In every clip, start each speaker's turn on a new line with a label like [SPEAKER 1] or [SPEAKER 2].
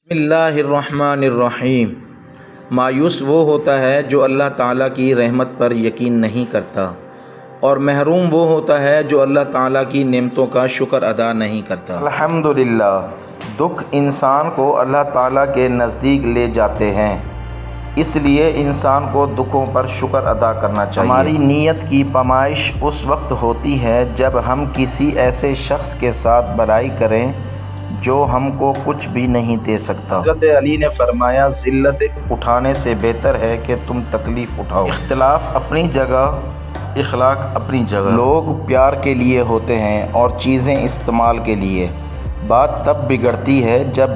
[SPEAKER 1] بسم اللہ الرحمن الرحیم۔ مایوس وہ ہوتا ہے جو اللہ تعالیٰ کی رحمت پر یقین نہیں کرتا، اور محروم وہ ہوتا ہے جو اللہ تعالیٰ کی نعمتوں کا شکر ادا نہیں کرتا۔ الحمدللہ، دکھ انسان کو اللہ تعالیٰ کے نزدیک لے جاتے ہیں، اس لیے انسان کو دکھوں پر شکر ادا کرنا چاہیے۔ ہماری نیت کی پیمائش اس وقت ہوتی ہے جب ہم کسی ایسے شخص کے ساتھ بھلائی کریں جو ہم کو کچھ بھی نہیں دے سکتا۔ حضرت علی نے فرمایا، ذلت اٹھانے سے بہتر ہے کہ تم تکلیف اٹھاؤ۔ اختلاف اپنی جگہ، اخلاق اپنی جگہ۔ لوگ پیار کے لیے ہوتے ہیں اور چیزیں استعمال کے لیے۔ بات تب بگڑتی ہے جب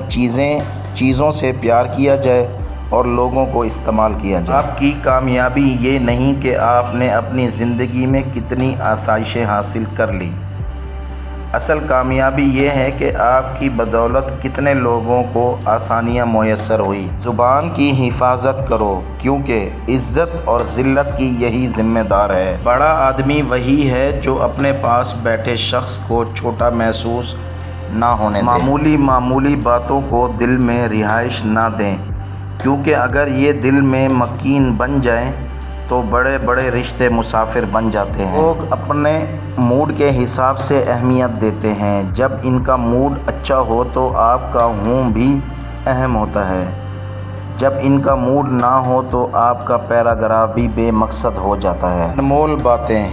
[SPEAKER 1] چیزوں سے پیار کیا جائے اور لوگوں کو استعمال کیا جائے۔ آپ کی کامیابی یہ نہیں کہ آپ نے اپنی زندگی میں کتنی آسائشیں حاصل کر لی، اصل کامیابی یہ ہے کہ آپ کی بدولت کتنے لوگوں کو آسانیاں میسر ہوئی۔ زبان کی حفاظت کرو، کیونکہ عزت اور ذلت کی یہی ذمہ دار ہے۔ بڑا آدمی وہی ہے جو اپنے پاس بیٹھے شخص کو چھوٹا محسوس نہ ہونے دے۔ معمولی باتوں کو دل میں رہائش نہ دیں، کیونکہ اگر یہ دل میں مکین بن جائیں تو بڑے بڑے رشتے مسافر بن جاتے ہیں۔ لوگ اپنے موڈ کے حساب سے اہمیت دیتے ہیں۔ جب ان کا موڈ اچھا ہو تو آپ کا ہوں بھی اہم ہوتا ہے، جب ان کا موڈ نہ ہو تو آپ کا پیراگراف بھی بے مقصد ہو جاتا ہے۔ انمول باتیں۔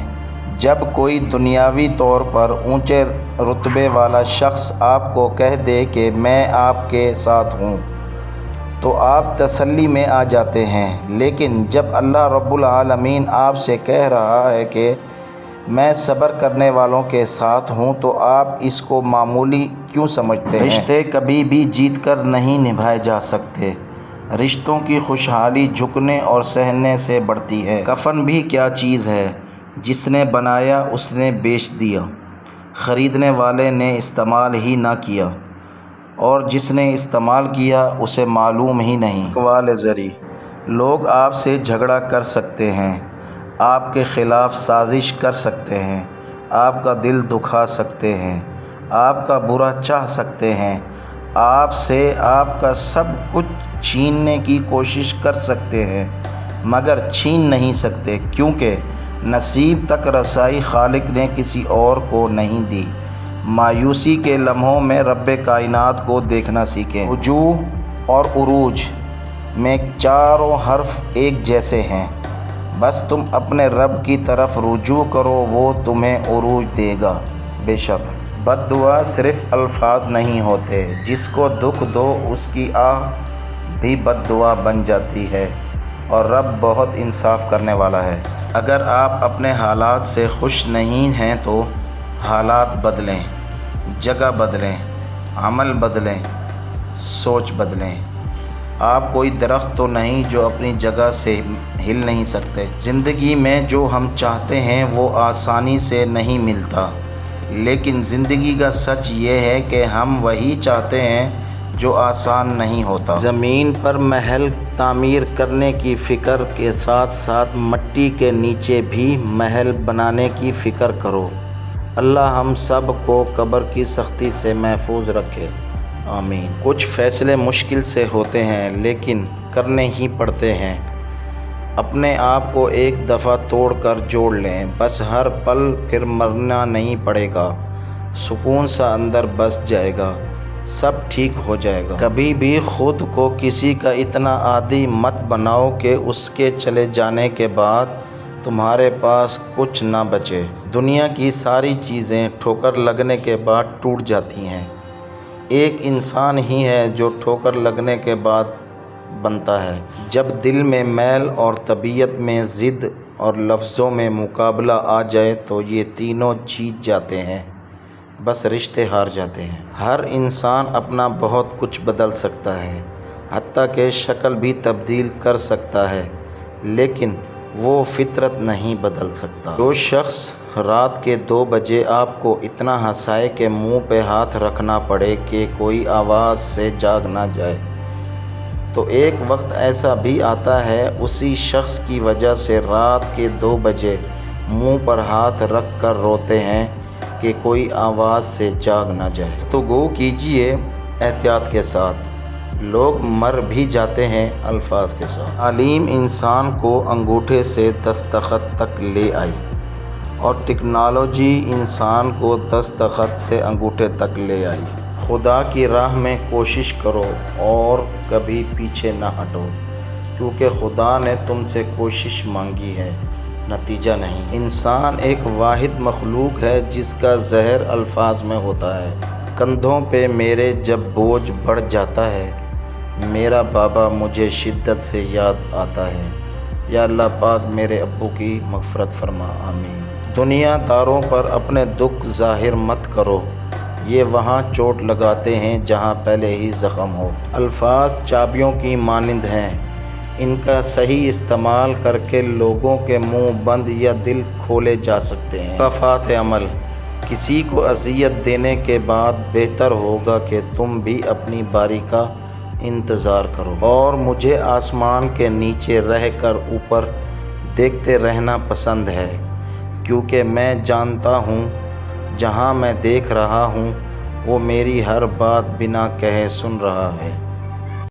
[SPEAKER 1] جب کوئی دنیاوی طور پر اونچے رتبے والا شخص آپ کو کہہ دے کہ میں آپ کے ساتھ ہوں تو آپ تسلی میں آ جاتے ہیں، لیکن جب اللہ رب العالمین آپ سے کہہ رہا ہے کہ میں صبر کرنے والوں کے ساتھ ہوں تو آپ اس کو معمولی کیوں سمجھتے ہیں؟ رشتے کبھی بھی جیت کر نہیں نبھائے جا سکتے۔ رشتوں کی خوشحالی جھکنے اور سہنے سے بڑھتی ہے۔ کفن بھی کیا چیز ہے، جس نے بنایا اس نے بیچ دیا، خریدنے والے نے استعمال ہی نہ کیا، اور جس نے استعمال کیا اسے معلوم ہی نہیں۔ اقوال زری۔ لوگ آپ سے جھگڑا کر سکتے ہیں، آپ کے خلاف سازش کر سکتے ہیں، آپ کا دل دکھا سکتے ہیں، آپ کا برا چاہ سکتے ہیں، آپ سے آپ کا سب کچھ چھیننے کی کوشش کر سکتے ہیں، مگر چھین نہیں سکتے، کیونکہ نصیب تک رسائی خالق نے کسی اور کو نہیں دی۔ مایوسی کے لمحوں میں رب کائنات کو دیکھنا سیکھیں۔ رجوع اور عروج میں چاروں حرف ایک جیسے ہیں، بس تم اپنے رب کی طرف رجوع کرو، وہ تمہیں عروج دے گا۔ بے شک بد دعا صرف الفاظ نہیں ہوتے، جس کو دکھ دو اس کی آہ بھی بد دعا بن جاتی ہے، اور رب بہت انصاف کرنے والا ہے۔ اگر آپ اپنے حالات سے خوش نہیں ہیں تو حالات بدلیں، جگہ بدلیں، عمل بدلیں، سوچ بدلیں۔ آپ کوئی درخت تو نہیں جو اپنی جگہ سے ہل نہیں سکتے۔ زندگی میں جو ہم چاہتے ہیں وہ آسانی سے نہیں ملتا، لیکن زندگی کا سچ یہ ہے کہ ہم وہی چاہتے ہیں جو آسان نہیں ہوتا۔ زمین پر محل تعمیر کرنے کی فکر کے ساتھ ساتھ مٹی کے نیچے بھی محل بنانے کی فکر کرو۔ اللہ ہم سب کو قبر کی سختی سے محفوظ رکھے، آمین۔ کچھ فیصلے مشکل سے ہوتے ہیں لیکن کرنے ہی پڑتے ہیں۔ اپنے آپ کو ایک دفعہ توڑ کر جوڑ لیں، بس ہر پل پھر مرنا نہیں پڑے گا، سکون سا اندر بس جائے گا، سب ٹھیک ہو جائے گا۔ کبھی بھی خود کو کسی کا اتنا عادی مت بناؤ کہ اس کے چلے جانے کے بعد تمہارے پاس کچھ نہ بچے۔ دنیا کی ساری چیزیں ٹھوکر لگنے کے بعد ٹوٹ جاتی ہیں، ایک انسان ہی ہے جو ٹھوکر لگنے کے بعد بنتا ہے۔ جب دل میں میل اور طبیعت میں ضد اور لفظوں میں مقابلہ آ جائے تو یہ تینوں جیت جاتے ہیں، بس رشتے ہار جاتے ہیں۔ ہر انسان اپنا بہت کچھ بدل سکتا ہے، حتیٰ کہ شکل بھی تبدیل کر سکتا ہے، لیکن وہ فطرت نہیں بدل سکتا۔ جو شخص رات کے 2 بجے آپ کو اتنا ہنسائے کہ منہ پہ ہاتھ رکھنا پڑے کہ کوئی آواز سے جاگ نہ جائے، تو ایک وقت ایسا بھی آتا ہے اسی شخص کی وجہ سے رات کے 2 بجے منہ پر ہاتھ رکھ کر روتے ہیں کہ کوئی آواز سے جاگ نہ جائے۔ گفتگو کیجیے احتیاط کے ساتھ، لوگ مر بھی جاتے ہیں الفاظ کے ساتھ۔ تعلیم انسان کو انگوٹھے سے دستخط تک لے آئی اور ٹیکنالوجی انسان کو دستخط سے انگوٹھے تک لے آئی۔ خدا کی راہ میں کوشش کرو اور کبھی پیچھے نہ ہٹو، کیونکہ خدا نے تم سے کوشش مانگی ہے، نتیجہ نہیں۔ انسان ایک واحد مخلوق ہے جس کا زہر الفاظ میں ہوتا ہے۔ کندھوں پہ میرے جب بوجھ بڑھ جاتا ہے، میرا بابا مجھے شدت سے یاد آتا ہے۔ یا اللہ پاک میرے ابو کی مغفرت فرما، آمین۔ دنیا داروں پر اپنے دکھ ظاہر مت کرو، یہ وہاں چوٹ لگاتے ہیں جہاں پہلے ہی زخم ہو۔ الفاظ چابیوں کی مانند ہیں، ان کا صحیح استعمال کر کے لوگوں کے منہ بند یا دل کھولے جا سکتے ہیں۔ مکافات عمل: کسی کو اذیت دینے کے بعد بہتر ہوگا کہ تم بھی اپنی باری کا انتظار کرو، اور مجھے آسمان کے نیچے رہ کر اوپر دیکھتے رہنا پسند ہے، کیونکہ میں جانتا ہوں جہاں میں دیکھ رہا ہوں وہ میری ہر بات بنا کہے سن رہا ہے۔